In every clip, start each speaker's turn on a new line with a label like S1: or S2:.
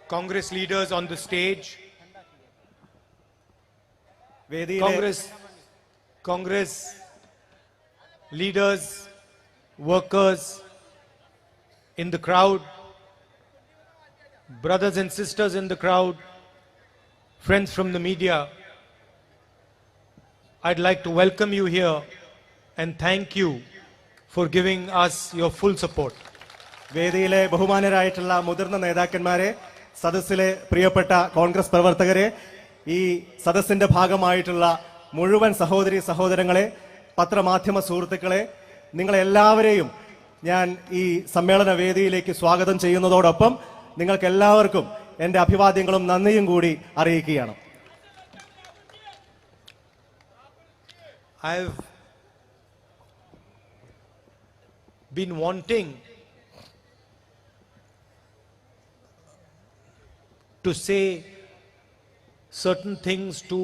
S1: Congress leaders on the stage. Congress leaders, workers in the crowd, brothers and sisters in the crowd, friends from the media, I'd like to welcome you here and thank you for giving us your full support.
S2: വേദിയിലെ ബഹുമാനരായിട്ടുള്ള മുതിർന്ന നേതാക്കന്മാരെ, സദസ്സിലെ പ്രിയപ്പെട്ട കോൺഗ്രസ് പ്രവർത്തകരെ, ഈ സദസ്സിന്റെ ഭാഗമായിട്ടുള്ള മുഴുവൻ സഹോദരി സഹോദരങ്ങളെ, പത്രമാധ്യമ സുഹൃത്തുക്കളെ, നിങ്ങളെല്ലാവരെയും ഞാൻ ഈ സമ്മേളന വേദിയിലേക്ക് സ്വാഗതം ചെയ്യുന്നതോടൊപ്പം നിങ്ങൾക്ക് എല്ലാവർക്കും എൻ്റെ അഭിവാദ്യങ്ങളും നന്ദിയും കൂടി അറിയിക്കുകയാണ്.
S1: I've been wanting to say certain things to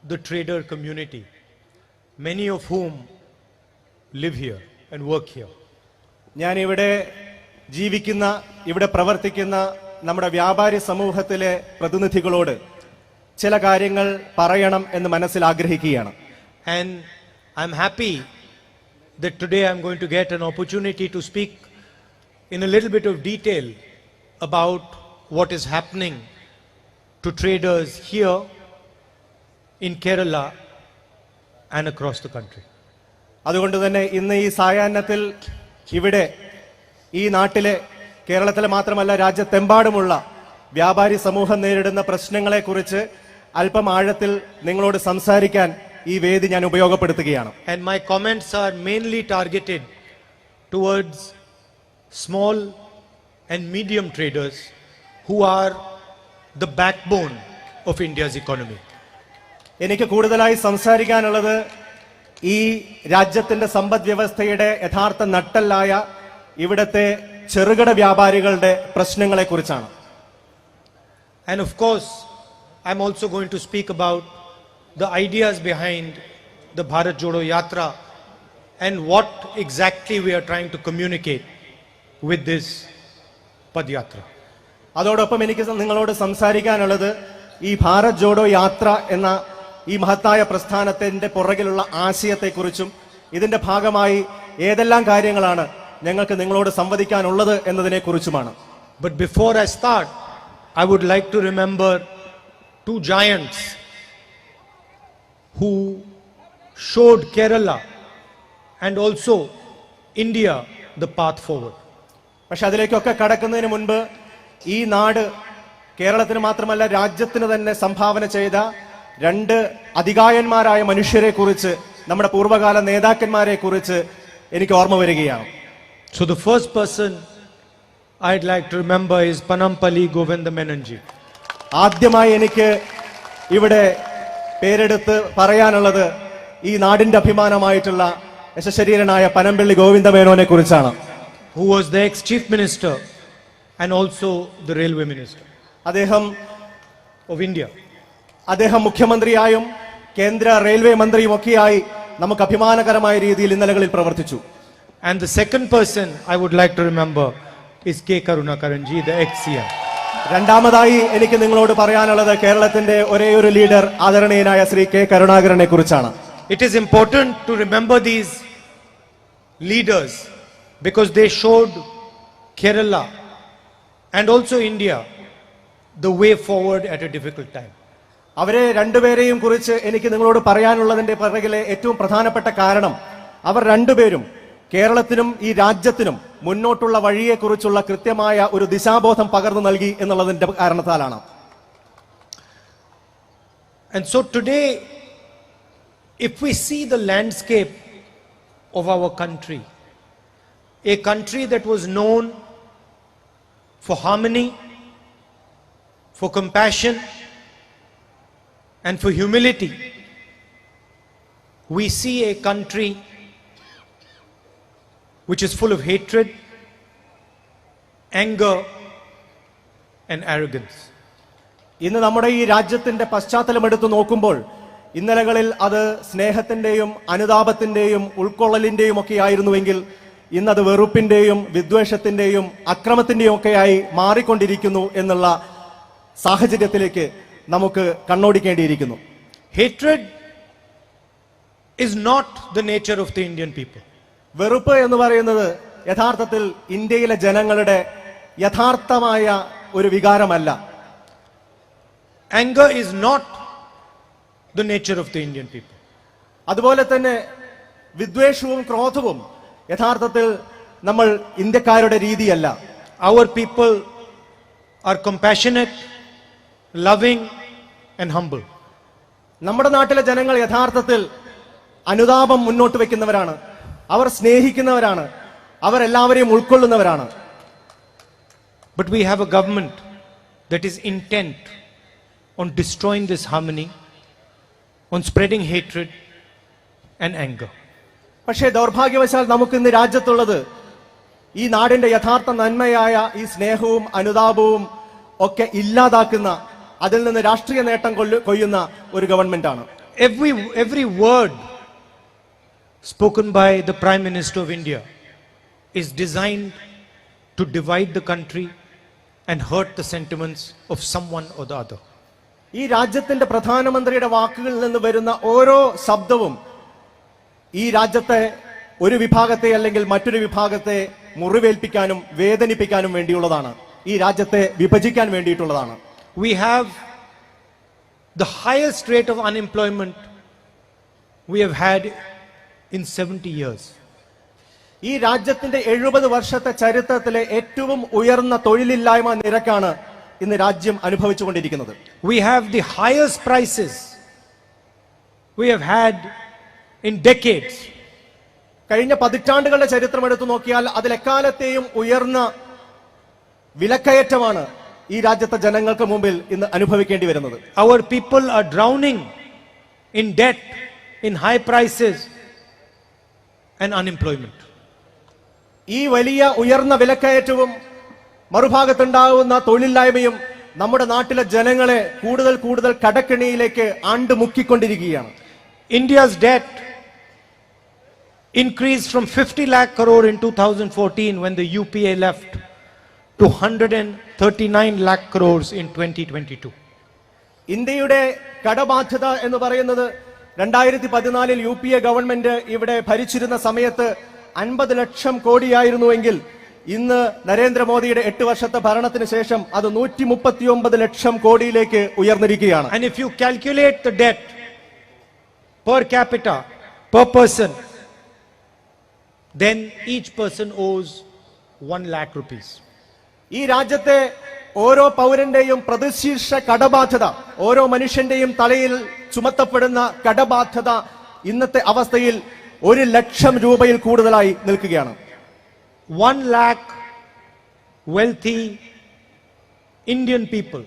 S1: the trader community, many of whom live here and work here.
S2: ഞാൻ ഇവിടെ ജീവിക്കുന്ന, ഇവിടെ പ്രവർത്തിക്കുന്ന നമ്മുടെ വ്യാപാരി സമൂഹത്തിലെ പ്രതിനിധികളോട് ചില കാര്യങ്ങൾ പറയണം എന്ന് മനസ്സിൽ ആഗ്രഹിക്കുകയാണ്.
S1: And I'm happy that today I'm going to get an opportunity to speak in a little bit of detail about what is happening to traders here in Kerala and across the country.
S2: അതുകൊണ്ട് തന്നെ ഇന്ന് ഈ സായാഹ്നത്തിൽ ഇവിടെ ഈ നാട്ടിലെ, കേരളത്തിലെ മാത്രമല്ല രാജ്യത്തെമ്പാടുമുള്ള വ്യാപാരി സമൂഹം നേരിടുന്ന പ്രശ്നങ്ങളെക്കുറിച്ച് അല്പം ആഴത്തിൽ നിങ്ങളോട് സംസാരിക്കാൻ ഈ വേദി ഞാൻ ഉപയോഗപ്പെടുത്തുകയാണ്.
S1: And my comments are mainly targeted towards small and medium traders who are the backbone of India's economy.
S2: എനിക്ക് കൂടുതലായി സംസാരിക്കാനുള്ളത് ഈ രാജ്യത്തിന്റെ സമ്പദ് വ്യവസ്ഥയുടെ യഥാർത്ഥ നട്ടെല്ലായ ഇവിടത്തെ ചെറുകിട വ്യാപാരികളുടെ പ്രശ്നങ്ങളെ കുറിച്ചാണ്.
S1: And of course, I'm also going to speak about the ideas behind the Bharat Jodo Yatra and what exactly we are trying to communicate with this Padyatra.
S2: അതോടൊപ്പം എനിക്ക് നിങ്ങളോട് സംസാരിക്കാനുള്ളത് ഈ ഭാരത് ജോഡോ യാത്ര എന്ന ഈ മഹത്തായ പ്രസ്ഥാനത്തിന്റെ പുറകിലുള്ള ആശയത്തെക്കുറിച്ചും ഇതിന്റെ ഭാഗമായി ഏതെല്ലാം കാര്യങ്ങളാണ് ഞങ്ങൾക്ക് നിങ്ങളോട് സംവദിക്കാനുള്ളത് എന്നതിനെ കുറിച്ചുമാണ്.
S1: But before I start, I would like to remember two giants who showed Kerala and also India the path forward.
S2: പക്ഷെ അതിലേക്കൊക്കെ കടക്കുന്നതിന് മുൻപ് ഈ നാട് കേരളത്തിന് മാത്രമല്ല രാജ്യത്തിന് തന്നെ സംഭാവന ചെയ്ത രണ്ട് അതികായന്മാരായ മനുഷ്യരെ കുറിച്ച്, നമ്മുടെ പൂർവ്വകാല നേതാക്കന്മാരെ കുറിച്ച് എനിക്ക് ഓർമ്മ വരികയാണ്.
S1: So the first person I'd like to remember is Panampalli Govinda Menonji.
S2: ആദ്യമായി എനിക്ക് ഇവിടെ പേരെടുത്ത് പറയാനുള്ളത് ഈ നാടിന്റെ അഭിമാനമായിട്ടുള്ള യശശരീരനായ പനമ്പള്ളി ഗോവിന്ദ മേനോനെ കുറിച്ചാണ്.
S1: Who was the ex-chief minister and also the railway minister of India.
S2: അദ്ദേഹം മുഖ്യമന്ത്രിയായും കേന്ദ്ര റെയിൽവേ മന്ത്രിയും ഒക്കെയായി നമുക്ക് അഭിമാനകരമായ രീതിയിൽ ഇന്നലകളിൽ പ്രവർത്തിച്ചു.
S1: And the second person I would like to remember is K. Karunakaranji, the ex-CM.
S2: രണ്ടാമതായി എനിക്ക് നിങ്ങളോട് പറയാനുള്ളത് കേരളത്തിന്റെ ഒരേയൊരു ലീഡർ ആദരണീയനായ ശ്രീ കെ കരുണാകരനെ കുറിച്ചാണ്.
S1: It is important to remember these leaders because they showed Kerala and also India the way forward at a difficult time.
S2: അവരെ രണ്ടുപേരെയും കുറിച്ച് എനിക്ക് നിങ്ങളോട് പറയാനുള്ളതിന്റെ പിറകിലെ ഏറ്റവും പ്രധാനപ്പെട്ട കാരണം അവർ രണ്ടുപേരും കേരളത്തിനും ഈ രാജ്യത്തിനും മുന്നോട്ടുള്ള വഴിയെക്കുറിച്ചുള്ള കൃത്യമായ ഒരു ദിശാബോധം പകർന്നു നൽകി എന്നുള്ളതിന്റെ കാരണത്താലാണ്.
S1: And so today, if we see the landscape of our country, a country that was known for harmony, for compassion, and for humility, we see a country which is full of hatred, anger, and arrogance.
S2: ഇന്ന് നമ്മുടെ ഈ രാജ്യത്തിന്റെ പശ്ചാത്തലം എടുത്തു നോക്കുമ്പോൾ ഇന്നലകളിൽ അത് സ്നേഹത്തിന്റെയും അനുതാപത്തിന്റെയും ഉൾക്കൊള്ളലിന്റെയും ഒക്കെ ആയിരുന്നുവെങ്കിൽ ഇന്നത് വെറുപ്പിന്റെയും വിദ്വേഷത്തിന്റെയും അക്രമത്തിന്റെയും ഒക്കെയായി മാറിക്കൊണ്ടിരിക്കുന്നു എന്നുള്ള സാഹചര്യത്തിലേക്ക് നമുക്ക് കണ്ണോടിക്കേണ്ടിയിരിക്കുന്നു.
S1: Hatred is not the nature of the Indian people.
S2: വെറുപ്പ് എന്ന് പറയുന്നത് യഥാർത്ഥത്തിൽ ഇന്ത്യയിലെ ജനങ്ങളുടെ യഥാർത്ഥമായ ഒരു വികാരമല്ല.
S1: Anger is not the nature of the Indian people.
S2: അതുപോലെ തന്നെ വിദ്വേഷവും ക്രോധവും യഥാർത്ഥത്തിൽ നമ്മൾ ഇന്ത്യക്കാരുടെ രീതിയല്ല.
S1: Our people are compassionate, loving and humble.
S2: നമ്മുടെ നാട്ടിലെ ജനങ്ങൾ യഥാർത്ഥത്തിൽ അനുതാപം മുന്നോട്ട് വെക്കുന്നവരാണ്, അവർ സ്നേഹിക്കുന്നവരാണ്, അവർ എല്ലാവരെയും ഉൾക്കൊള്ളുന്നവരാണ്.
S1: But we have a government that is intent on destroying this harmony, on spreading hatred and anger.
S2: പക്ഷേ ദൗർഭാഗ്യവശാൽ നമുക്ക് ഇന്ന് രാജ്യത്തുള്ളത് ഈ നാടിന്റെ യഥാർത്ഥ നന്മയായ ഈ സ്നേഹവും അനുതാപവും ഒക്കെ ഇല്ലാതാക്കുന്ന, അതിൽ നിന്ന് രാഷ്ട്രീയ നേട്ടം കൊയ്യുന്ന ഒരു ഗവൺമെന്റാണ്.
S1: Every word spoken by the Prime Minister of India is designed to divide the country and hurt the sentiments of someone or the other.
S2: ഈ രാജ്യത്തിന്റെ പ്രധാനമന്ത്രിയുടെ വാക്കുകളിൽ നിന്ന് വരുന്ന ഓരോ ശബ്ദവും ഈ രാജ്യത്തെ ഒരു വിഭാഗത്തെ അല്ലെങ്കിൽ മറ്റൊരു വിഭാഗത്തെ മുറിവേൽപ്പിക്കാനും വേദനിപ്പിക്കാനും വേണ്ടിയുള്ളതാണ്, ഈ രാജ്യത്തെ വിഭജിക്കാൻ വേണ്ടിയിട്ടുള്ളതാണ്.
S1: We have the highest rate of unemployment we have had in 70 years. ഈ രാജ്യത്തിന്റെ 70 വർഷത്തെ ചരിത്രത്തിലെ ഏറ്റവും ഉയർന്ന തൊഴിലില്ലായ്മ നിരക്കാണ് ഇന്ന് രാജ്യം അനുഭവിച്ചുകൊണ്ടിരിക്കുന്നത്. We have the highest prices we have had in decades.
S2: കഴിഞ്ഞ പതിറ്റാണ്ടുകളുടെ ചരിത്രം എടുത്തു നോക്കിയാൽ അതിൽ എക്കാലത്തെയും ഉയർന്ന വിലക്കയറ്റമാണ് ഈ രാജ്യത്തെ ജനങ്ങൾക്ക് മുമ്പിൽ ഇന്ന് അനുഭവിക്കേണ്ടി വരുന്നത്.
S1: Our people are drowning in debt, in high prices and unemployment.
S2: ഈ വലിയ ഉയർന്ന വിലക്കയറ്റവും മറുഭാഗത്തുണ്ടാകുന്ന തൊഴിലില്ലായ്മയും നമ്മുടെ നാട്ടിലെ ജനങ്ങളെ കൂടുതൽ കൂടുതൽ കടക്കെണിയിലേക്ക് ആണ്ട് മുക്കിക്കൊണ്ടിരിക്കുകയാണ്.
S1: India's debt increased from 50 lakh crore in 2014 when the UPA left to 139 lakh crores in 2022.
S2: ഇന്ത്യയുടെ കടബാധ്യത എന്ന് പറയുന്നത് 2014 UPA ഗവൺമെന്റ് ഇവിടെ ഭരിച്ചിരുന്ന സമയത്ത് 50 ലക്ഷം കോടിയായിരുന്നുവെങ്കിൽ ഇന്ന് നരേന്ദ്രമോദിയുടെ 8 വർഷത്തെ ഭരണത്തിന് ശേഷം അത് 139 ലക്ഷം കോടിയിലേക്ക് ഉയർന്നിരിക്കുകയാണ്.
S1: And if you calculate the debt per capita, per person, then each person owes 1 lakh rupees.
S2: ഈ രാജ്യത്തെ ഓരോ പൗരന്റെയും പ്രതിശീർഷ കടബാധ്യത, ഓരോ മനുഷ്യന്റെയും തലയിൽ ചുമത്തപ്പെടുന്ന കടബാധ്യത ഇന്നത്തെ അവസ്ഥയിൽ 1 ലക്ഷം രൂപയിൽ കൂടുതലായി നിൽക്കുകയാണ്.
S1: 1 lakh wealthy Indian people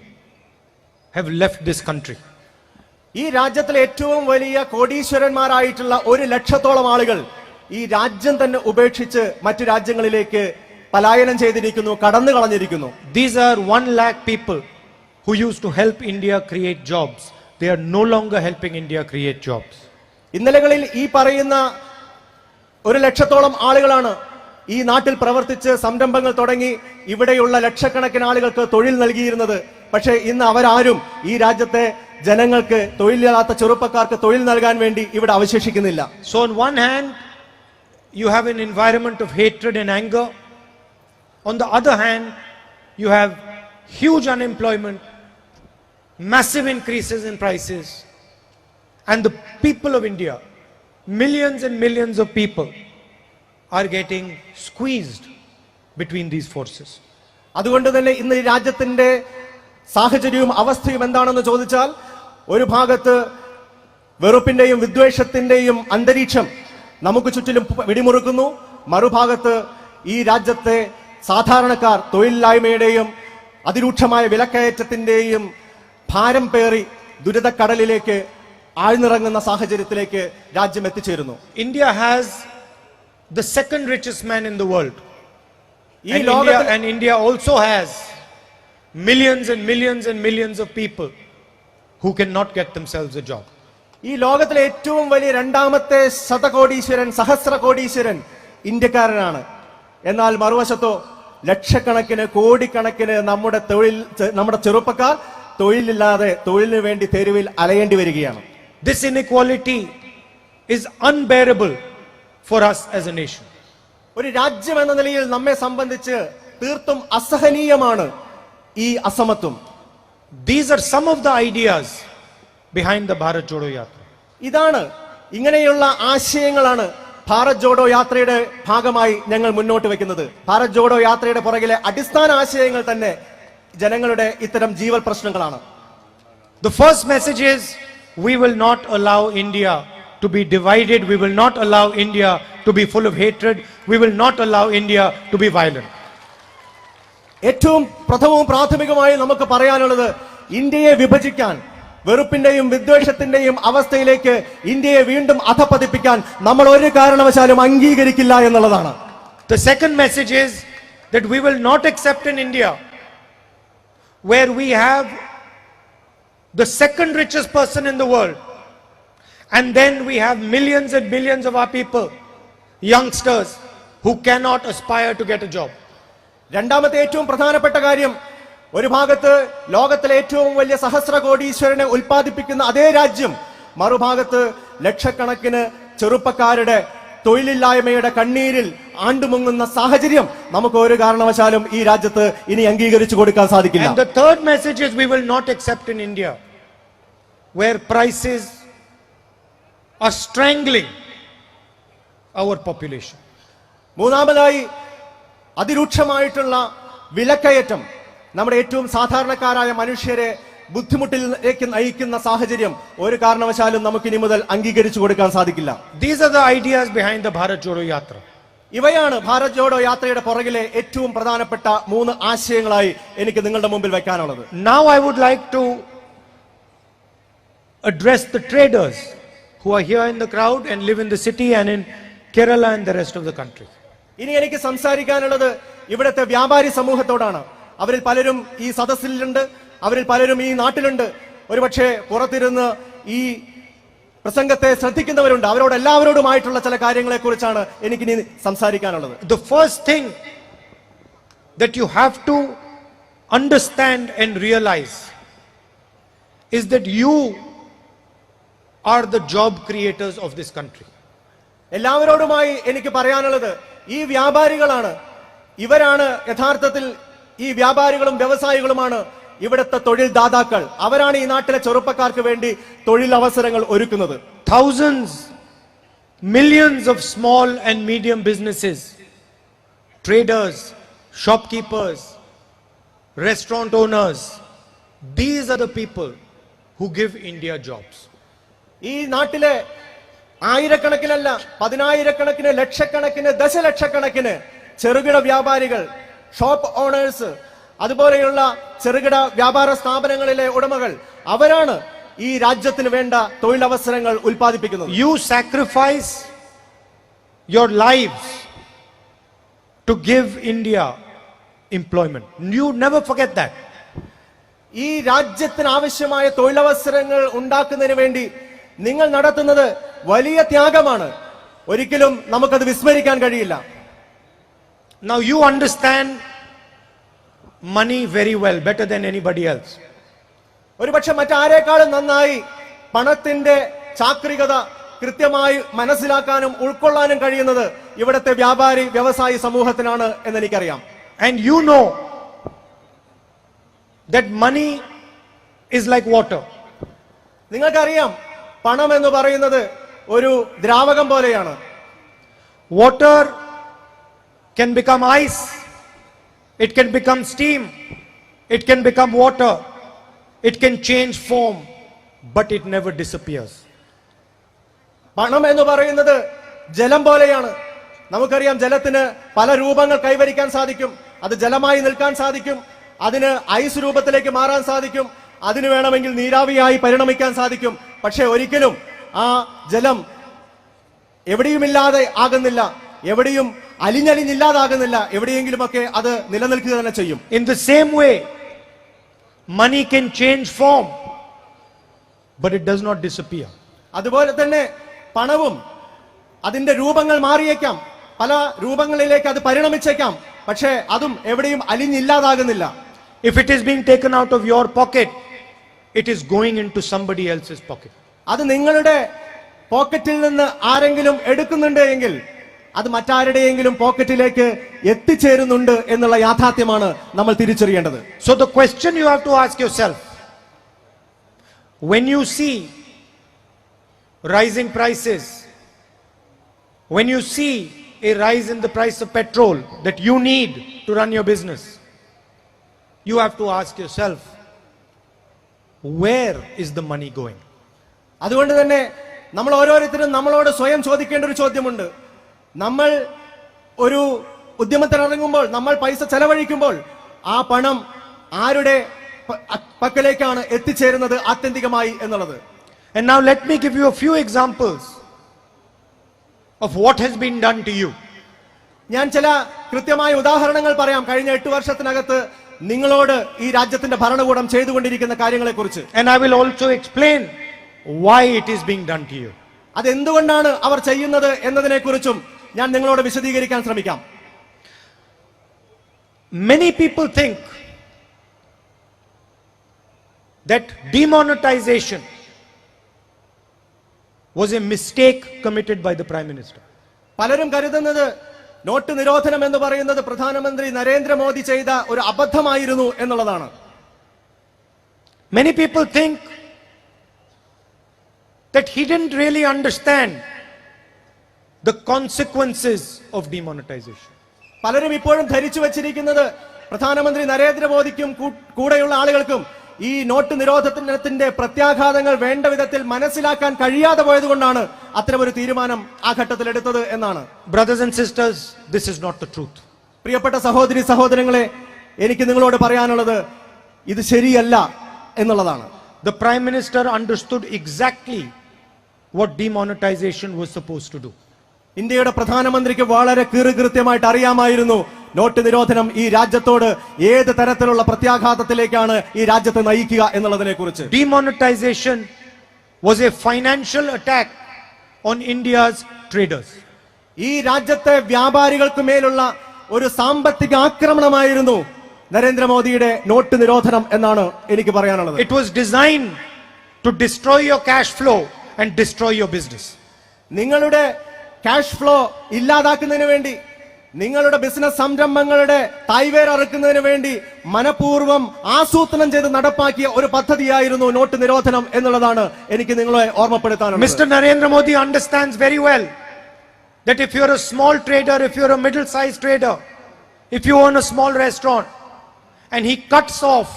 S1: have left this country.
S2: ഈ രാജ്യത്തിലെ ഏറ്റവും വലിയ കോടീശ്വരന്മാരായിട്ടുള്ള 1 ലക്ഷത്തോളം ആളുകൾ ഈ രാജ്യം തന്നെ ഉപേക്ഷിച്ച് മറ്റു രാജ്യങ്ങളിലേക്ക് പലായനം ചെയ്തിരിക്കുന്നു, കടന്നു കളഞ്ഞിരിക്കുന്നു.
S1: These are 1 lakh people who used to help India create jobs. They are no longer helping India create jobs.
S2: ഇന്നലകളിൽ ഈ പറയുന്ന 1 ലക്ഷത്തോളം ആളുകളാണ് ഈ നാട്ടിൽ പ്രവർത്തിച്ച് സംരംഭങ്ങൾ തുടങ്ങി ഇവിടെയുള്ള ലക്ഷക്കണക്കിന് ആളുകൾക്ക് തൊഴിൽ നൽകിയിരുന്നത്. പക്ഷേ ഇന്ന് അവരാരും ഈ രാജ്യത്തെ ജനങ്ങൾക്ക്, തൊഴിലില്ലാത്ത ചെറുപ്പക്കാർക്ക് തൊഴിൽ നൽകാൻ വേണ്ടി ഇവിടെ അവശേഷിക്കുന്നില്ല.
S1: So on one hand you have an environment of hatred and anger. On the other hand you have huge unemployment, massive increases in prices, and the people of India, millions and millions of people, are getting squeezed between these forces.
S2: അതുകൊണ്ട് തന്നെ ഇന്ന് ഈ രാജ്യത്തിന്റെ സാഹചര്യവും അവസ്ഥയും എന്താണെന്ന് ചോദിച്ചാൽ, ഒരു ഭാഗത്ത് വെറുപ്പിന്റെയും വിദ്വേഷത്തിന്റെയും അന്തരീക്ഷം നമുക്ക് ചുറ്റിലും വെടിമുറുക്കുന്നു, മറുഭാഗത്ത് ഈ രാജ്യത്തെ സാധാരണക്കാർ തൊഴിലില്ലായ്മയുടെയും അതിരൂക്ഷമായ വിലക്കയറ്റത്തിന്റെയും ഭാരം പേറി ദുരിതക്കടലിലേക്ക് ആഴ്ന്നിറങ്ങുന്ന സാഹചര്യത്തിലേക്ക് രാജ്യം എത്തിച്ചേരുന്നു.
S1: India has the second richest man in the world. And India also has millions and millions and millions of people who cannot get themselves a job.
S2: ഈ ലോകത്തിലെ ഏറ്റവും വലിയ രണ്ടാമത്തെ ശതകോടീശ്വരൻ, സഹസ്ര കോടീശ്വരൻ ഇന്ത്യക്കാരനാണ്. എന്നാൽ മറുവശത്തോ ലക്ഷക്കണക്കിന് കോടിക്കണക്കിന് നമ്മുടെ ചെറുപ്പക്കാർ തൊഴിലില്ലാതെ തൊഴിലിനു വേണ്ടി തെരുവിൽ അലയേണ്ടി വരികയാണ്.
S1: This inequality is unbearable for us as a nation.
S2: ഒരു രാജ്യം എന്ന നിലയിൽ നമ്മെ സംബന്ധിച്ച് തീർത്തും അസഹനീയമാണ് ഈ അസമത്വം.
S1: These are some of the ideas behind the Bharat Jodo Yatra.
S2: ഇതാണ്, ഇങ്ങനെയുള്ള ആശയങ്ങളാണ് ഭാരത് ജോഡോ യാത്രയുടെ ഭാഗമായി ഞങ്ങൾ മുന്നോട്ട് വെക്കുന്നത്. ഭാരത് ജോഡോ യാത്രയുടെ പുറകിലെ അടിസ്ഥാന ആശയങ്ങൾ തന്നെ ജനങ്ങളുടെ ഇത്തരം ജീവൽ പ്രശ്നങ്ങളാണ്.
S1: The first message is, we will not allow India to be divided. We will not allow India to be full of hatred. We will not allow India to be violent.
S2: ഏറ്റവും പ്രഥമവും പ്രാഥമികമായി നമുക്ക് പറയാനുള്ളത്, ഇന്ത്യയെ വിഭജിക്കാൻ, വെറുപ്പിന്റെയും വിദ്വേഷത്തിന്റെയും അവസ്ഥയിലേക്ക് ഇന്ത്യയെ വീണ്ടും അധപ്പതിപ്പിക്കാൻ നമ്മൾ ഒരു കാരണവശാലും അംഗീകരിക്കില്ല എന്നുള്ളതാണ്.
S1: The second message is that we will not accept in India where we have the second richest person in the world, and then we have millions and millions of our people, youngsters, who cannot aspire to get a job.
S2: രണ്ടാമത്തെ ഏറ്റവും പ്രധാനപ്പെട്ട കാര്യം, ഒരു ഭാഗത്ത് ലോകത്തിലെ ഏറ്റവും വലിയ സഹസ്രകോടീശ്വരനെ ഉൽപ്പാദിപ്പിക്കുന്ന അതേ രാജ്യം, മറുഭാഗത്ത് ലക്ഷക്കണക്കിന് ചെറുപ്പക്കാരുടെ തൊഴിലില്ലായ്മയുടെ കണ്ണീരിൽ ആണ്ടുമുങ്ങുന്ന സാഹചര്യം നമുക്ക് ഒരു കാരണവശാലും ഈ രാജ്യത്ത് ഇനി അംഗീകരിച്ചു കൊടുക്കാൻ സാധിക്കില്ല.
S1: And the third message is, we will not accept in India where prices are strangling our population.
S2: മൂന്നാമതായി അതിരൂക്ഷമായിട്ടുള്ള വിലക്കയറ്റം നമ്മുടെ ഏറ്റവും സാധാരണക്കാരായ മനുഷ്യരെ ബുദ്ധിമുട്ടിലേക്ക് നയിക്കുന്ന സാഹചര്യം ഒരു കാരണവശാലും നമുക്ക് ഇനി മുതൽ അംഗീകരിച്ചു കൊടുക്കാൻ സാധിക്കില്ല.
S1: These are the ideas behind the Bharat Jodo Yatra.
S2: ഇവയാണ് ഭാരത് ജോഡോ യാത്രയുടെ പുറകിലെ ഏറ്റവും പ്രധാനപ്പെട്ട 3 ആശയങ്ങളായി എനിക്ക് നിങ്ങളുടെ മുമ്പിൽ വെക്കാനുള്ളത്.
S1: Now I would like to address the traders who are here in the crowd and live in the city and in Kerala and the rest of the country.
S2: ഇനി എനിക്ക് സംസാരിക്കാനുള്ളത് ഇവിടുത്തെ വ്യാപാരി സമൂഹത്തോടാണ്. അവരിൽ പലരും ഈ സദസ്സിലുണ്ട്, അവരിൽ പലരും ഈ നാട്ടിലുണ്ട്, ഒരുപക്ഷെ പുറത്തിരുന്ന് ഈ പ്രസംഗത്തെ ശ്രദ്ധിക്കുന്നവരുണ്ട്. അവരോട് എല്ലാവരോടുമായിട്ടുള്ള ചില കാര്യങ്ങളെ കുറിച്ചാണ് എനിക്കിനി സംസാരിക്കാനുള്ളത്.
S1: The first thing that you have to understand and realize is that you are the job creators of this country.
S2: എല്ലാവരോടുമായി എനിക്ക് പറയാനുള്ളത്, ഈ വ്യാപാരികളാണ്, ഇവരാണ് യഥാർത്ഥത്തിൽ, ഈ വ്യാപാരികളും വ്യവസായികളുമാണ് ഇവിടുത്തെ തൊഴിൽ ദാതാക്കൾ. അവരാണ് ഈ നാട്ടിലെ ചെറുപ്പക്കാർക്ക് വേണ്ടി തൊഴിലവസരങ്ങൾ ഒരുക്കുന്നത്.
S1: Thousands, millions of small and medium businesses, traders, shopkeepers, restaurant owners, these are the people who give India jobs.
S2: ഈ നാട്ടിലെ ആയിരക്കണക്കിനല്ല, പതിനായിരക്കണക്കിന്, ലക്ഷക്കണക്കിന്, ദശലക്ഷക്കണക്കിന് ചെറുകിട വ്യാപാരികൾ, ഷോപ്പ് ഓണേഴ്സ്, അതുപോലെയുള്ള ചെറുകിട വ്യാപാര സ്ഥാപനങ്ങളിലെ ഉടമകൾ, അവരാണ് ഈ രാജ്യത്തിന് വേണ്ട തൊഴിലവസരങ്ങൾ ഉൽപ്പാദിപ്പിക്കുന്നത്.
S1: You sacrifice your lives to give India employment. You never forget that.
S2: ഈ രാജ്യത്തിന് ആവശ്യമായ തൊഴിലവസരങ്ങൾ ഉണ്ടാക്കുന്നതിന് വേണ്ടി നിങ്ങൾ നടത്തുന്നത് വലിയ ത്യാഗമാണ്. ഒരിക്കലും നമുക്കത് വിസ്മരിക്കാൻ കഴിയില്ല.
S1: Now you understand money very well, better than anybody else.
S2: ഒരുപക്ഷെ മറ്റാരേക്കാളും നന്നായി പണത്തിന്റെ ചാക്രികത കൃത്യമായി മനസ്സിലാക്കാനും ഉൾക്കൊള്ളാനും കഴിയുന്നത് ഇവിടുത്തെ വ്യാപാരി വ്യവസായി സമൂഹത്തിനാണ് എന്ന് എനിക്കറിയാം.
S1: And you know that money is like water.
S2: നിങ്ങൾക്കറിയാം, പണം എന്ന് പറയുന്നത് ഒരു ദ്രാവകം പോലെയാണ്.
S1: Water can become ice, it can become steam, it can become water, it can change form, but it never disappears.
S2: പണം എന്ന് പറയുന്നത് ജലം പോലെയാണ്. നമുക്കറിയാം, ജലത്തിന് പല രൂപങ്ങൾ കൈവരിക്കാൻ സാധിക്കും. അത് ജലമായി നിൽക്കാൻ സാധിക്കും, അതിന് ഐസ് രൂപത്തിലേക്ക് മാറാൻ സാധിക്കും, അതിന് വേണമെങ്കിൽ നീരാവിയായി പരിണമിക്കാൻ സാധിക്കും. പക്ഷെ ഒരിക്കലും ആ ജലം എവിടെയുമില്ലാതെ ആകുന്നില്ല, എവിടെയും അലിഞ്ഞലിഞ്ഞില്ലാതാകുന്നില്ല, എവിടെയെങ്കിലുമൊക്കെ അത് നിലനിൽക്കുക തന്നെ ചെയ്യും.
S1: In the same way, money can change form, but it does not disappear.
S2: അതുപോലെ തന്നെ പണവും അതിന്റെ രൂപങ്ങൾ മാറിയേക്കാം, പല രൂപങ്ങളിലേക്ക് അത് പരിണമിച്ചേക്കാം. പക്ഷേ അതും എവിടെയും അലിഞ്ഞില്ലാതാകുന്നില്ല.
S1: If it is being taken out of your pocket, it is going into somebody else's pocket.
S2: അത് നിങ്ങളുടെ പോക്കറ്റിൽ നിന്ന് ആരെങ്കിലും എടുക്കുന്നുണ്ട് എങ്കിൽ അത് മറ്റാരുടെയെങ്കിലും പോക്കറ്റിലേക്ക് എത്തിച്ചേരുന്നുണ്ട് എന്നുള്ള യാഥാർത്ഥ്യമാണ് നമ്മൾ തിരിച്ചറിയേണ്ടത്.
S1: So the question you have to ask yourself, when you see rising prices, when you see a rise in the price of petrol that you need to run your business, you have to ask yourself, where is the money going?
S2: അതുകൊണ്ട് തന്നെ നമ്മൾ ഓരോരുത്തരും നമ്മളോട് സ്വയം ചോദിക്കേണ്ട ഒരു ചോദ്യമുണ്ട്. നമ്മൾ ഒരു ഉദ്യമത്തിൽ ഇറങ്ങുമ്പോൾ, നമ്മൾ പൈസ ചെലവഴിക്കുമ്പോൾ ആ പണം ആരുടെ പക്കലേക്കാണ് എത്തിച്ചേരുന്നത് ആത്യന്തികമായി എന്നുള്ളത്.
S1: And now let me give you a few examples of what has been done to you.
S2: ഞാൻ ചില കൃത്യമായ ഉദാഹരണങ്ങൾ പറയാം. കഴിഞ്ഞ 8 വർഷത്തിനകത്ത് നിങ്ങളോട് ഈ രാജ്യത്തിന്റെ ഭരണകൂടം ചെയ്തുകൊണ്ടിരിക്കുന്ന കാര്യങ്ങളെക്കുറിച്ച്.
S1: And I will also explain why it is being done to you.
S2: അതെന്തുകൊണ്ടാണ് അവർ ചെയ്യുന്നത് എന്നതിനെക്കുറിച്ചും ഞാൻ നിങ്ങളോട് വിശദീകരിക്കാൻ ശ്രമിക്കാം.
S1: Many people think that demonetization was a mistake committed by the Prime Minister.
S2: പലരും കരുതുന്നത് നോട്ട് നിരോധനം എന്ന് പറയുന്നത് പ്രധാനമന്ത്രി നരേന്ദ്രമോദി ചെയ്ത ഒരു അബദ്ധമായിരുന്നു എന്നുള്ളതാണ്.
S1: Many people think that he didn't really understand the consequences of demonetization.
S2: പലരും ഇപ്പോഴും ധരിച്ചു വച്ചിരിക്കുന്നത് പ്രധാനമന്ത്രി നരേന്ദ്രമോദിക്കും കൂടെയുള്ള ആളുകൾക്കും ഈ നോട്ട് നിരോധനത്തിന്റെ പ്രത്യാഘാതങ്ങൾ വേണ്ട വിധത്തിൽ മനസ്സിലാക്കാൻ കഴിയാതെ പോയതുകൊണ്ടാണ് അത്തരമൊരു തീരുമാനം ആ ഘട്ടത്തിൽ എടുത്തത് എന്നാണ്.
S1: Brothers and sisters, this is not the truth.
S2: പ്രിയപ്പെട്ട സഹോദരി സഹോദരങ്ങളെ, എനിക്ക് നിങ്ങളോട് പറയാനുള്ളത് ഇത് ശരിയല്ല എന്നുള്ളതാണ്.
S1: The Prime Minister understood exactly what demonetization was supposed to do.
S2: ഇന്ത്യയുടെ പ്രധാനമന്ത്രിക്ക് വളരെ കൃത്യമായിട്ട് അറിയാമായിരുന്നു നോട്ട് നിരോധനം ഈ രാജ്യത്തോട് ഏത് തരത്തിലുള്ള പ്രത്യാഘാതത്തിലേക്കാണ് ഈ രാജ്യത്തെ നയിക്കുക എന്നുള്ളതിനെ കുറിച്ച്.
S1: Demonetization was a financial attack on India's traders.
S2: ഈ രാജ്യത്തെ വ്യാപാരികൾക്ക് മേലുള്ള ഒരു സാമ്പത്തിക ആക്രമണമായിരുന്നു നരേന്ദ്രമോദിയുടെ നോട്ട് നിരോധനം എന്നാണ് എനിക്ക് പറയാനുള്ളത്.
S1: It was designed to destroy your cash flow and destroy your business.
S2: നിങ്ങളുടെ ക്യാഷ് ഫ്ലോ ഇല്ലാതാക്കുന്നതിന് വേണ്ടി, നിങ്ങളുടെ ബിസിനസ് സംരംഭങ്ങളുടെ തായ്വേർ അറുക്കുന്നതിന് വേണ്ടി മനഃപൂർവ്വം ആസൂത്രണം ചെയ്ത് നടപ്പാക്കിയ ഒരു പദ്ധതിയായിരുന്നു നോട്ട് നിരോധനം എന്നുള്ളതാണ് എനിക്ക് നിങ്ങളെ ഓർമ്മപ്പെടുത്താനുള്ളത്.
S1: Mr. Narendra Modi understands very well that if you're a small trader, if you're a middle-sized trader, if you own a small restaurant and he cuts off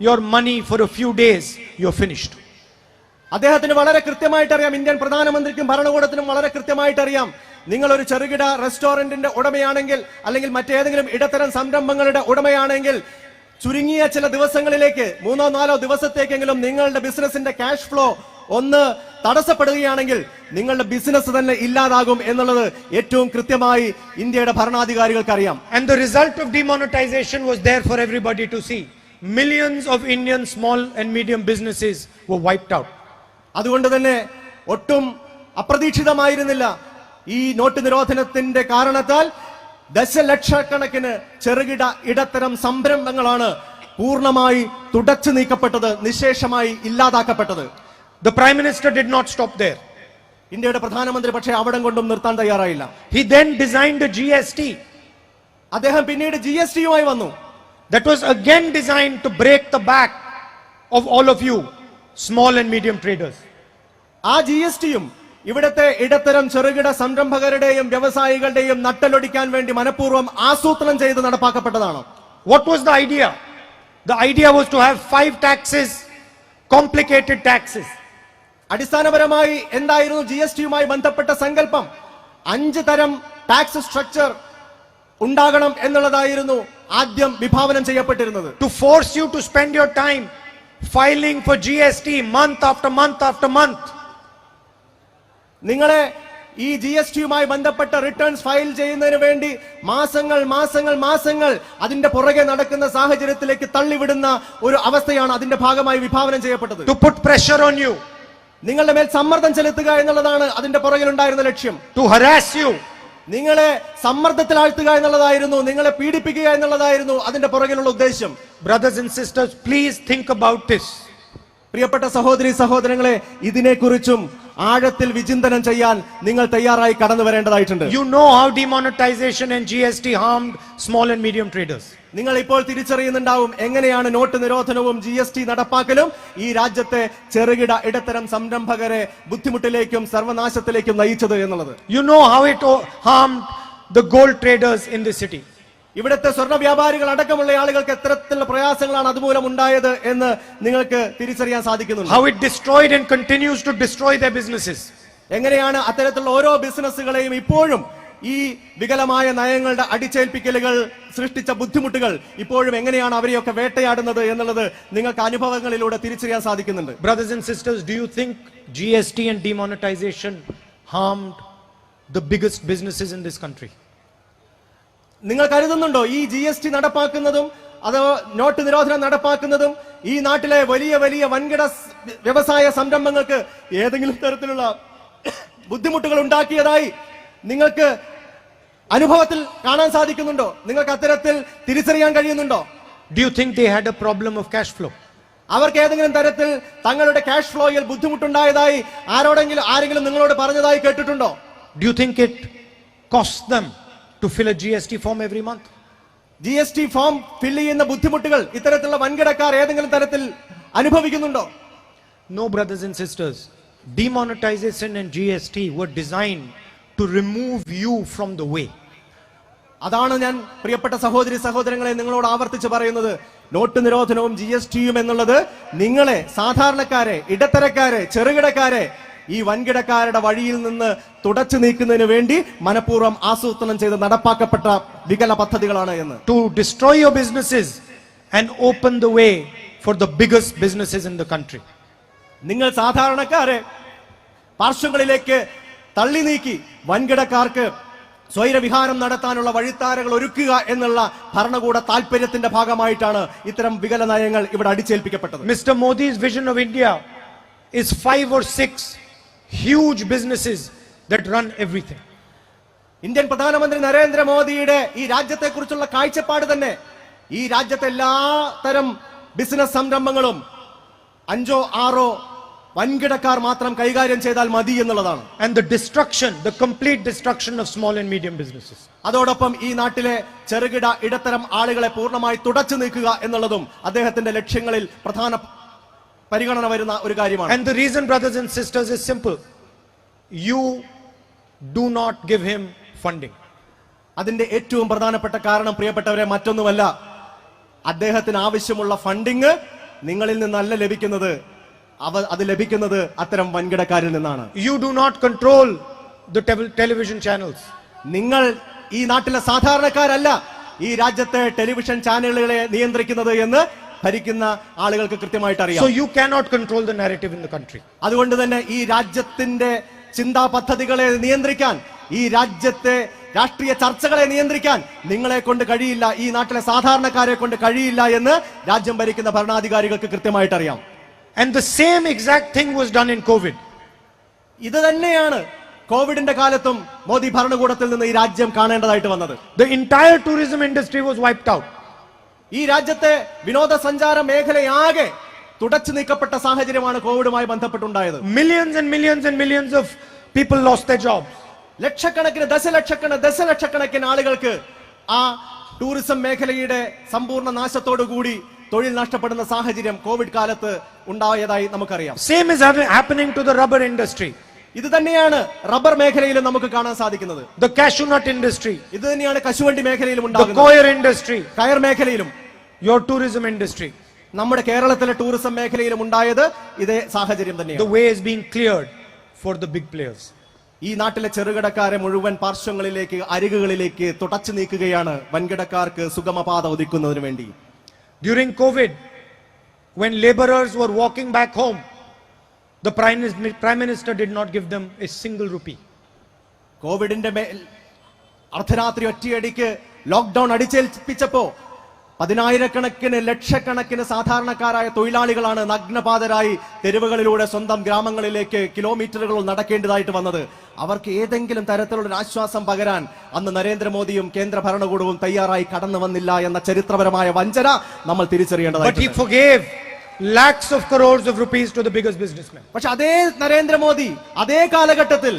S1: your money for a few days, you're finished.
S2: അദ്ദേഹത്തിന് വളരെ കൃത്യമായിട്ട് അറിയാം, Indian പ്രധാനമന്ത്രിക്കും ഭരണകൂടത്തിനും വളരെ കൃത്യമായിട്ട് അറിയാം, നിങ്ങൾ ഒരു ചെറുകിട റെസ്റ്റോറന്റിന്റെ ഉടമയാണെങ്കിൽ അല്ലെങ്കിൽ മറ്റേതെങ്കിലും ഇടത്തരം സംരംഭങ്ങളുടെ ഉടമയാണെങ്കിൽ ചുരുങ്ങിയ ചില ദിവസങ്ങളിലേക്ക് 3-4 ദിവസത്തേക്കെങ്കിലും നിങ്ങളുടെ ബിസിനസിന്റെ ക്യാഷ് ഫ്ലോ ഒന്ന് തടസ്സപ്പെടുകയാണെങ്കിൽ നിങ്ങളുടെ ബിസിനസ് തന്നെ ഇല്ലാതാകും എന്നുള്ളത് ഏറ്റവും കൃത്യമായി ഇന്ത്യയുടെ ഭരണാധികാരികൾക്ക് അറിയാം.
S1: And the result of demonetization was there for everybody to see. Millions of Indian small and medium businesses were wiped out.
S2: അതുകൊണ്ട് തന്നെ ഒട്ടും അപ്രതീക്ഷിതമായിരുന്നില്ല, ഈ നോട്ട് നിരോധനത്തിന്റെ കാരണത്താൽ ദശലക്ഷക്കണക്കിന് ചെറുകിട ഇടത്തരം സംരംഭങ്ങളാണ് പൂർണ്ണമായി തുടച്ചു നീക്കപ്പെട്ടത്, നിശേഷമായി ഇല്ലാതാക്കപ്പെട്ടത്.
S1: The Prime Minister did not stop there.
S2: ഇന്ത്യയുടെ പ്രധാനമന്ത്രി പക്ഷേ അവിടം കൊണ്ടും നിർത്താൻ തയ്യാറായില്ല.
S1: He then designed a GST.
S2: അദ്ദേഹം പിന്നീട് GST-യുമായി വന്നു.
S1: That was again designed to break the back of all of you small and medium traders.
S2: ആ GST-യും ഇവിടത്തെ ഇടത്തരം ചെറുകിട സംരംഭകരുടെയും വ്യവസായികളുടെയും നട്ടലൊടിക്കാൻ വേണ്ടി മനഃപൂർവ്വം ആസൂത്രണം ചെയ്ത് നടപ്പാക്കപ്പെട്ടതാണ്.
S1: What was the idea? The idea was to have 5 taxes, complicated taxes.
S2: അടിസ്ഥാനപരമായി എന്തായിരുന്നു GST-യുമായി ബന്ധപ്പെട്ട സങ്കല്പം? 5 തരം ടാക്സ് സ്ട്രക്ചർ ഉണ്ടാകണം എന്നുള്ളതായിരുന്നു ആദ്യം വിഭാവനം ചെയ്യപ്പെട്ടിരുന്നത്.
S1: To force you to spend your time filing for GST month after month after month.
S2: നിങ്ങളെ ഈ GST-യുമായി ബന്ധപ്പെട്ട റിട്ടേൺസ് ഫയൽ ചെയ്യുന്നതിന് വേണ്ടി മാസങ്ങൾ അതിന്റെ പുറകെ നടക്കുന്ന സാഹചര്യത്തിലേക്ക് തള്ളിവിടുന്ന ഒരു അവസ്ഥയാണ് അതിന്റെ ഭാഗമായി വിഭാവനം ചെയ്യപ്പെട്ടത്.
S1: To put pressure on you.
S2: നിങ്ങളുടെ മേൽ സമ്മർദ്ദം ചെലുത്തുക എന്നുള്ളതാണ് അതിന്റെ പുറകിൽ ഉണ്ടായിരുന്ന ലക്ഷ്യം.
S1: To harass you.
S2: നിങ്ങളെ സമ്മർദ്ദത്തിലാഴ്ത്തുക എന്നുള്ളതായിരുന്നു, നിങ്ങളെ പീഡിപ്പിക്കുക എന്നുള്ളതായിരുന്നു അതിന്റെ പുറകിലുള്ള ഉദ്ദേശം.
S1: Brothers and sisters, please think about this.
S2: പ്രിയപ്പെട്ട സഹോദരി സഹോദരങ്ങളെ, ഇതിനെക്കുറിച്ചും ആഴത്തിൽ വിചിന്തനം ചെയ്യാൻ നിങ്ങൾ തയ്യാറായി കടന്നു വരേണ്ടതായിട്ടുണ്ട്.
S1: You know how demonetization and GST harmed small and medium traders.
S2: നിങ്ങൾ ഇപ്പോൾ തിരിച്ചറിയുന്നുണ്ടാവും എങ്ങനെയാണ് നോട്ട് നിരോധനവും GST നടപ്പാക്കലും ഈ രാജ്യത്തെ ചെറുകിട ഇടത്തരം സംരംഭകരെ ബുദ്ധിമുട്ടിലേക്കും സർവനാശത്തിലേക്കും നയിച്ചത് എന്നുള്ളത്.
S1: You know how it harmed the gold traders in the city.
S2: ഇവിടുത്തെ സ്വർണ്ണ വ്യാപാരികൾ അടക്കമുള്ള ആളുകൾക്ക് എത്തരത്തിലുള്ള പ്രയാസങ്ങളാണ് അതുമൂലം ഉണ്ടായത് എന്ന് നിങ്ങൾക്ക് തിരിച്ചറിയാൻ സാധിക്കുന്നുണ്ട്.
S1: How it destroyed and continues to destroy their businesses.
S2: എങ്ങനെയാണ് അത്തരത്തിലുള്ള ഓരോ ബിസിനസ്സുകളെയും ഇപ്പോഴും ഈ വികലമായ നയങ്ങളുടെ അടിച്ചേൽപ്പിക്കലുകൾ സൃഷ്ടിച്ച ബുദ്ധിമുട്ടുകൾ ഇപ്പോഴും എങ്ങനെയാണ് അവരെയൊക്കെ വേട്ടയാടുന്നത് എന്നുള്ളത് നിങ്ങൾക്ക് അനുഭവങ്ങളിലൂടെ തിരിച്ചറിയാൻ സാധിക്കുന്നുണ്ട്.
S1: Brothers and sisters, do you think GST and demonetization harmed the biggest businesses in this country?
S2: നിങ്ങൾ കരുതുന്നുണ്ടോ ഈ GST നടപ്പാക്കുന്നതും അഥവാ നോട്ട് നിരോധനം നടപ്പാക്കുന്നതും ഈ നാട്ടിലെ വലിയ വലിയ വൻകിട വ്യവസായ സംരംഭങ്ങൾക്ക് ഏതെങ്കിലും തരത്തിലുള്ള ബുദ്ധിമുട്ടുകൾ ഉണ്ടാക്കിയതായി നിങ്ങൾക്ക് അനുഭവത്തിൽ കാണാൻ സാധിക്കുന്നുണ്ടോ? നിങ്ങൾക്ക് അത്തരത്തിൽ തിരിച്ചറിയാൻ കഴിയുന്നുണ്ടോ?
S1: Do you think they had a problem of cash flow?
S2: അവർക്ക് ഏതെങ്കിലും തരത്തിൽ തങ്ങളുടെ ക്യാഷ് ഫ്ലോയിൽ ബുദ്ധിമുട്ടുണ്ടായതായി ആരെങ്കിലും നിങ്ങളോട് പറഞ്ഞതായി കേട്ടിട്ടുണ്ടോ?
S1: Do you think it cost them to fill a GST form every month?
S2: GST form fill ചെയ്യുന്ന ബുദ്ധിമുട്ടുകൾ ഇത്തരത്തിലുള്ള വൻകിടക്കാർ ഏതെങ്കിലും തരത്തിൽ അനുഭവിക്കുന്നുണ്ടോ?
S1: No, brothers and sisters. Demonetization and GST were designed to remove you from the way.
S2: അതാണ് ഞാൻ പ്രിയപ്പെട്ട സഹോദരി സഹോദരങ്ങളെ നിങ്ങളോട് ആവർത്തിച്ച് പറയുന്നത്. നോട്ട് നിരോധനവും GSTയും എന്നുള്ളത് നിങ്ങളെ സാധാരണക്കാരെ, ഇടത്തരക്കാരെ, ചെറുകിടക്കാരെ ഈ വൻകിടക്കാരുടെ വഴിയിൽ നിന്ന് തുടച്ചു നീക്കുന്നതിന് വേണ്ടി മനഃപൂർവ്വം ആസൂത്രണം ചെയ്ത് നടപ്പാക്കപ്പെട്ട വികല പദ്ധതികളാണ് എന്ന്.
S1: To destroy your businesses and open the way for the biggest businesses in the country.
S2: നിങ്ങൾ സാധാരണക്കാരെ പാർശ്വങ്ങളിലേക്ക് തള്ളി നീക്കി വൻകിടക്കാർക്ക് സ്വൈരവിഹാരം നടത്താനുള്ള വഴിത്താരകൾ ഒരുക്കുക എന്നുള്ള ഭരണകൂട താല്പര്യത്തിന്റെ ഭാഗമായിട്ടാണ് ഇത്തരം വികല നയങ്ങൾ ഇവിടെ അടിച്ചേൽപ്പിക്കപ്പെട്ടത്.
S1: Mr. Modi's vision of India is 5 or 6 huge businesses that run everything.
S2: Indian പ്രധാനമന്ത്രി നരേന്ദ്രമോദിയുടെ ഈ രാജ്യത്തെ കുറിച്ചുള്ള കാഴ്ചപ്പാട് തന്നെ ഈ രാജ്യത്തെ എല്ലാ തരം ബിസിനസ് സംരംഭങ്ങളും 5 or 6 വൻകിടക്കാർ മാത്രം കൈകാര്യം ചെയ്താൽ മതി എന്നുള്ളതാണ്.
S1: And the complete destruction of small and medium businesses.
S2: അതോടൊപ്പം ഈ നാട്ടിലെ ചെറുകിട ഇടത്തരം ആളുകളെ പൂർണ്ണമായി തുടച്ചു നീക്കുക എന്നുള്ളതും അദ്ദേഹത്തിന്റെ ലക്ഷ്യങ്ങളിൽ പ്രധാന പരിഗണന വരുന്ന ഒരു കാര്യമാണ്.
S1: And the reason, brothers and sisters, is simple. You do not give him funding.
S2: അതിന്റെ ഏറ്റവും പ്രധാനപ്പെട്ട കാരണം പ്രിയപ്പെട്ടവരെ മറ്റൊന്നുമല്ല, അദ്ദേഹത്തിന് ആവശ്യമുള്ള ഫണ്ടിങ് നിങ്ങളിൽ നിന്നല്ല ലഭിക്കുന്നത്, അത് ലഭിക്കുന്നത് അത്തരം വൻകിടക്കാരിൽ നിന്നാണ്.
S1: You do not control the television channels.
S2: നിങ്ങൾ ഈ നാട്ടിലെ സാധാരണക്കാരല്ല ഈ രാജ്യത്തെ ടെലിവിഷൻ ചാനലുകളെ നിയന്ത്രിക്കുന്നത് എന്ന് ഭരിക്കുന്ന ആളുകൾക്ക് കൃത്യമായിട്ട് അറിയാം.
S1: So you cannot control the narrative in the country.
S2: അതുകൊണ്ട് തന്നെ ഈ രാജ്യത്തിന്റെ ചിന്താ പദ്ധതികളെ നിയന്ത്രിക്കാൻ, ഈ രാജ്യത്തെ രാഷ്ട്രീയ ചർച്ചകളെ നിയന്ത്രിക്കാൻ നിങ്ങളെ കൊണ്ട് കഴിയില്ല, ഈ നാട്ടിലെ സാധാരണക്കാരെ കൊണ്ട് കഴിയില്ല എന്ന് രാജ്യം ഭരിക്കുന്ന ഭരണാധികാരികൾക്ക് കൃത്യമായിട്ട് അറിയാം.
S1: And the same exact thing was done in COVID.
S2: ഇത് തന്നെയാണ് കോവിഡിന്റെ കാലത്തും മോദി ഭരണകൂടത്തിൽ നിന്ന് ഈ രാജ്യം കാണേണ്ടതായിട്ട് വന്നത്.
S1: The entire tourism industry was wiped out.
S2: ഈ രാജ്യത്തെ വിനോദസഞ്ചാര മേഖലയാകെ തുടച്ചു നീക്കപ്പെട്ട സാഹചര്യമാണ് കോവിഡുമായി ബന്ധപ്പെട്ടുണ്ടായത്.
S1: Millions and millions and millions of people lost their jobs.
S2: ലക്ഷക്കണക്കിന് ദശലക്ഷക്കണക്കിന് ആളുകൾക്ക് ആ ടൂറിസം മേഖലയുടെ സമ്പൂർണ്ണ നാശത്തോടുകൂടി തൊഴിൽ നഷ്ടപ്പെടുന്ന സാഹചര്യം കോവിഡ് കാലത്ത് ഉണ്ടായതായി നമുക്കറിയാം.
S1: Same is happening to the rubber industry.
S2: ഇത് തന്നെയാണ് റബ്ബർ മേഖലയിലും നമുക്ക് കാണാൻ സാധിക്കുന്നത്.
S1: The cashew nut industry.
S2: ഇത് തന്നെയാണ് കശുവണ്ടി മേഖലയിലും
S1: The
S2: ഉണ്ടാകുന്നത്.
S1: coir industry.
S2: കയർ മേഖലയിലും
S1: Your tourism industry.
S2: നമ്മുടെ കേരളത്തിലെ ടൂറിസം മേഖലയിലും ഉണ്ടായത് ഇതേ സാഹചര്യം തന്നെയാണ്.
S1: The way is being cleared for the big players.
S2: ഈ നാട്ടിലെ ചെറുകിടക്കാരെ മുഴുവൻ പാർശ്വങ്ങളിലേക്ക്, അരികുകളിലേക്ക് തുടച്ചു നീക്കുകയാണ് വൻകിടക്കാർക്ക് സുഗമപാത ഒതുക്കുന്നതിന് വേണ്ടി.
S1: During COVID, when laborers were walking back home, the Prime Minister did not give them a single rupee.
S2: കോവിഡിന്റെ അർദ്ധരാത്രി ഒറ്റയടിക്ക് ലോക്ക്ഡൌൺ അടിച്ചേൽപ്പിച്ചപ്പോ പതിനായിരക്കണക്കിന് ലക്ഷക്കണക്കിന് സാധാരണക്കാരായ തൊഴിലാളികളാണ് നഗ്നപാതരായി തെരുവുകളിലൂടെ സ്വന്തം ഗ്രാമങ്ങളിലേക്ക് കിലോമീറ്ററുകൾ നടക്കേണ്ടതായിട്ട് വന്നത്. അവർക്ക് ഏതെങ്കിലും തരത്തിലുള്ള ഒരു ആശ്വാസം പകരാൻ അന്ന് നരേന്ദ്രമോദിയും കേന്ദ്ര ഭരണകൂടവും തയ്യാറായി കടന്നു വന്നില്ല എന്ന ചരിത്രപരമായ വഞ്ചന നമ്മൾ തിരിച്ചറിയേണ്ടതാണ്.
S1: Lakhs of crores of rupees to the biggest businessmen.
S2: പക്ഷെ അതേ നരേന്ദ്രമോദി അതേ കാലഘട്ടത്തിൽ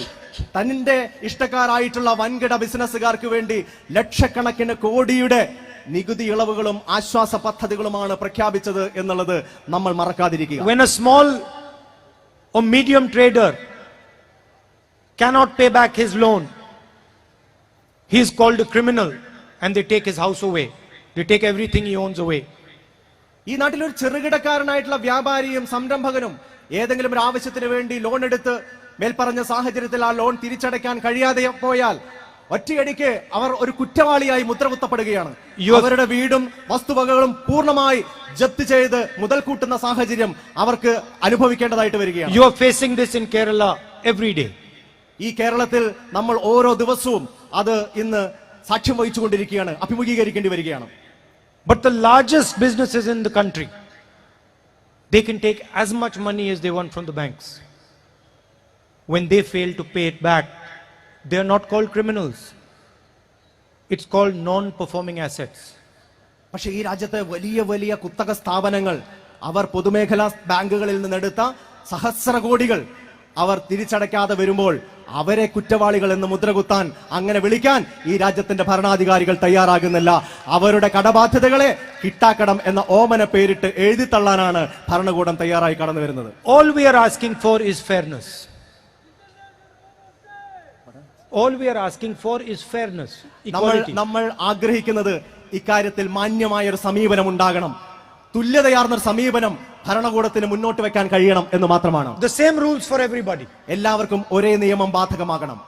S2: തന്റെ ഇഷ്ടക്കാരായിട്ടുള്ള വൻകിട ബിസിനസ്സുകാർക്ക് വേണ്ടി ലക്ഷക്കണക്കിന് കോടിയുടെ നികുതി ഇളവുകളും ആശ്വാസ പദ്ധതികളുമാണ് പ്രഖ്യാപിച്ചത് എന്നുള്ളത് നമ്മൾ മറക്കാതിരിക്കുക.
S1: When a small or medium trader cannot pay back his loan, he is called a criminal and they take his house away. They take everything he owns away.
S2: ഈ നാട്ടിലൊരു ചെറുകിടക്കാരനായിട്ടുള്ള വ്യാപാരിയും സംരംഭകനും ഏതെങ്കിലും ഒരു ആവശ്യത്തിന് വേണ്ടി ലോൺ എടുത്ത് മേൽപ്പറഞ്ഞ സാഹചര്യത്തിൽ ആ ലോൺ തിരിച്ചടയ്ക്കാൻ കഴിയാതെ പോയാൽ ഒറ്റയടിക്ക് അവർ ഒരു കുറ്റവാളിയായി മുദ്രകുത്തപ്പെടുകയാണ്. അവരുടെ വീടും വസ്തുവകകളും പൂർണ്ണമായി ജപ്തി ചെയ്ത് മുതൽ കൂട്ടുന്ന സാഹചര്യം അവർക്ക് അനുഭവിക്കേണ്ടതായിട്ട് വരികയാണ്.
S1: You are facing this in Kerala every day.
S2: ഈ കേരളത്തിൽ നമ്മൾ ഓരോ ദിവസവും അത് ഇന്ന് സാക്ഷ്യം വഹിച്ചുകൊണ്ടിരിക്കുകയാണ്, അഭിമുഖീകരിക്കേണ്ടി വരികയാണ്.
S1: But the largest businesses in the country, they can take as much money as they want from the banks. When they fail to pay it back, they are not called criminals. It's called non-performing assets.
S2: പക്ഷേ ഈ രാജ്യത്തെ വലിയ വലിയ കുത്തക സ്ഥാപനങ്ങൾ അവർ പൊതുമേഖലാ ബാങ്കുകളിൽ നിന്നെടുത്ത സഹസ്ര കോടികൾ അവർ തിരിച്ചടയ്ക്കാതെ വരുമ്പോൾ അവരെ കുറ്റവാളികൾ എന്ന് മുദ്രകുത്താൻ, അങ്ങനെ വിളിക്കാൻ ഈ രാജ്യത്തിന്റെ ഭരണാധികാരികൾ തയ്യാറാകുന്നില്ല. അവരുടെ കടബാധ്യതകളെ കിട്ടാക്കടം എന്ന ഓമന പേരിട്ട് എഴുതിത്തള്ളാനാണ് ഭരണകൂടം തയ്യാറായി കടന്നു വരുന്നത്.
S1: All we are asking for is fairness. All we are asking for is fairness.
S2: നമ്മൾ ആഗ്രഹിക്കുന്നത് ഇക്കാര്യത്തിൽ മാന്യമായ ഒരു സമീപനം ഉണ്ടാകണം, തുല്യതയാർന്ന ഒരു സമീപനം ഭരണകൂടത്തിന് മുന്നോട്ട് വെക്കാൻ കഴിയണം എന്ന് മാത്രമാണ്.
S1: The same rules for everybody.
S2: എല്ലാവർക്കും ഒരേ നിയമം ബാധകമാകണം.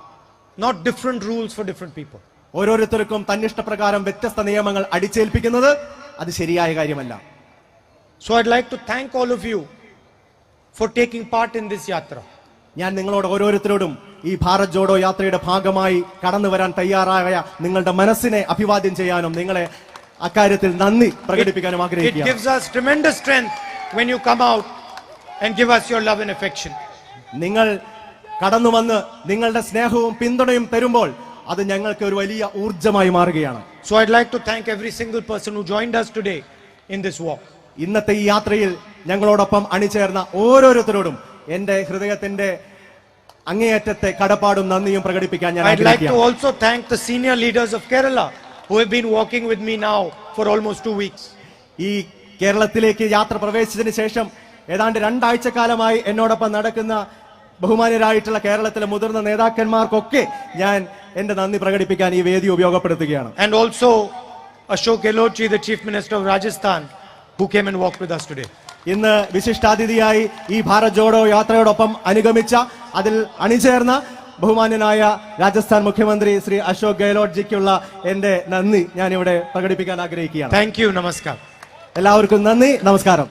S1: Not different rules for different people.
S2: ഓരോരുത്തർക്കും തന്നിഷ്ടപ്രകാരം വ്യത്യസ്ത നിയമങ്ങൾ അടിച്ചേൽപ്പിക്കുന്നത് അത് ശരിയായ കാര്യമല്ല.
S1: So I'd like to thank all of you for taking part in this yatra.
S2: ഞാൻ നിങ്ങളോട് ഓരോരുത്തരോടും ഈ ഭാരത് ജോഡോ യാത്രയുടെ ഭാഗമായി കടന്നു വരാൻ തയ്യാറായ നിങ്ങളുടെ മനസ്സിനെ അഭിവാദ്യം ചെയ്യാനും നിങ്ങളെ അക്കാര്യത്തിൽ നന്ദി പ്രകടിപ്പിക്കാനും ആഗ്രഹിക്കുന്നു.
S1: It gives us tremendous strength when you come out and give us your love and affection.
S2: നിങ്ങൾ കടന്നു വന്ന് നിങ്ങളുടെ സ്നേഹവും പിന്തുണയും തരുമ്പോൾ അത് ഞങ്ങൾക്ക് ഒരു വലിയ ഊർജ്ജമായി മാറുകയാണ്.
S1: So I'd like to thank every single person who joined us today in this walk.
S2: ഇന്നത്തെ ഈ യാത്രയിൽ ഞങ്ങളോടൊപ്പം അണിചേർന്ന ഓരോരുത്തരോടും എന്റെ ഹൃദയത്തിന്റെ അങ്ങേയറ്റത്തെ കടപ്പാടും നന്ദിയും പ്രകടിപ്പിക്കാൻ ഞാൻ
S1: I'd like to
S2: ആഗ്രഹിക്കുന്നു.
S1: also thank the senior leaders of Kerala who have been walking with me now for almost 2 weeks.
S2: ഈ കേരളത്തിലേക്ക് യാത്ര പ്രവേശിച്ചതിന് ശേഷം ഏതാണ്ട് 2 ആഴ്ചക്കാലമായി എന്നോടൊപ്പം നടക്കുന്ന ബഹുമാന്യരായിട്ടുള്ള കേരളത്തിലെ മുതിർന്ന നേതാക്കന്മാർക്കൊക്കെ ഞാൻ എന്റെ നന്ദി പ്രകടിപ്പിക്കാൻ ഈ വേദി ഉപയോഗപ്പെടുത്തുകയാണ്.
S1: And also Ashok Gehlot ji, the Chief Minister of Rajasthan, who came and walked with us today.
S2: ഇന്ന് വിശിഷ്ടാതിഥിയായി ഈ ഭാരത് ജോഡോ യാത്രയോടൊപ്പം അനുഗമിച്ച അതിൽ അണിചേർന്ന ബഹുമാന്യനായ രാജസ്ഥാൻ മുഖ്യമന്ത്രി ശ്രീ അശോക് ഗെഹ്ലോട്ട് ജിക്കുള്ള എന്റെ നന്ദി ഞാൻ ഇവിടെ പ്രകടിപ്പിക്കാൻ ആഗ്രഹിക്കുകയാണ്.
S1: Thank you. Namaskar.
S2: എല്ലാവർക്കും നന്ദി, നമസ്കാരം.